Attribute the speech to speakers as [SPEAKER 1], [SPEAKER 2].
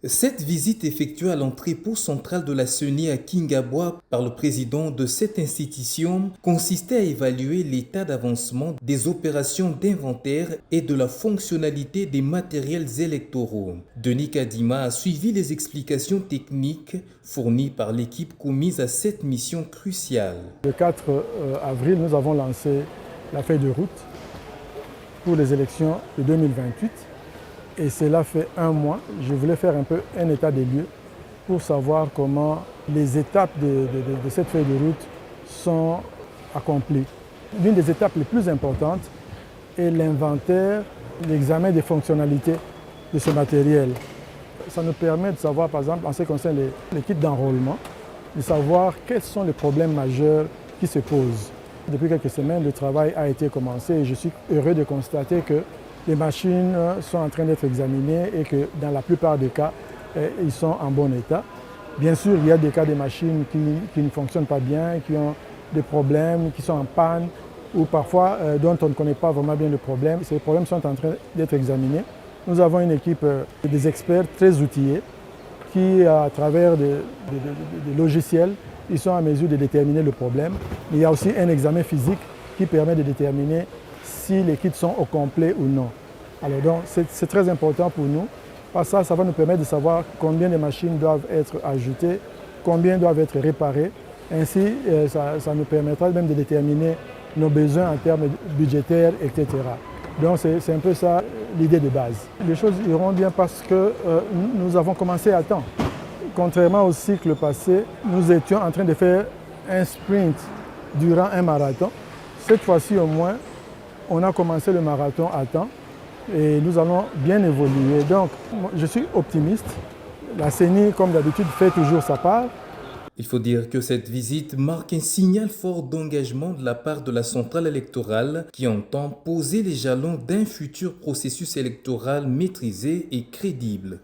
[SPEAKER 1] Cette visite effectuée à l'entrepôt central de la CENI à Kingabwa par le président de cette institution consistait à évaluer l'état d'avancement des opérations d'inventaire et de la fonctionnalité des matériels électoraux. Denis Kadima a suivi les explications techniques fournies par l'équipe commise à cette mission cruciale.
[SPEAKER 2] Le 4 avril, nous avons lancé la feuille de route pour les élections de 2028. Et cela fait un mois. Je voulais faire un peu un état des lieux pour savoir comment les étapes de cette feuille de route sont accomplies. L'une des étapes les plus importantes est l'inventaire, l'examen des fonctionnalités de ce matériel. Ça nous permet de savoir, par exemple, en ce qui concerne les kits d'enrôlement, de savoir quels sont les problèmes majeurs qui se posent. Depuis quelques semaines, le travail a été commencé et je suis heureux de constater que les machines sont en train d'être examinées et que dans la plupart des cas, ils sont en bon état. Bien sûr, il y a des cas de machines qui ne fonctionnent pas bien, qui ont des problèmes, qui sont en panne ou parfois dont on ne connaît pas vraiment bien le problème. Ces problèmes sont en train d'être examinés. Nous avons une équipe des experts très outillés qui, à travers des logiciels, ils sont en mesure de déterminer le problème. Il y a aussi un examen physique qui permet de déterminer si les kits sont au complet ou non. Alors donc, c'est très important pour nous, parce que ça va nous permettre de savoir combien de machines doivent être ajoutées, combien doivent être réparées. Ainsi, ça nous permettra même de déterminer nos besoins en termes budgétaires, etc. Donc c'est un peu ça l'idée de base. Les choses iront bien parce que nous avons commencé à temps. Contrairement au cycle passé, nous étions en train de faire un sprint durant un marathon. Cette fois-ci au moins, on a commencé le marathon à temps et nous allons bien évoluer. Donc, je suis optimiste. La CENI, comme d'habitude, fait toujours sa part.
[SPEAKER 1] Il faut dire que cette visite marque un signal fort d'engagement de la part de la centrale électorale qui entend poser les jalons d'un futur processus électoral maîtrisé et crédible.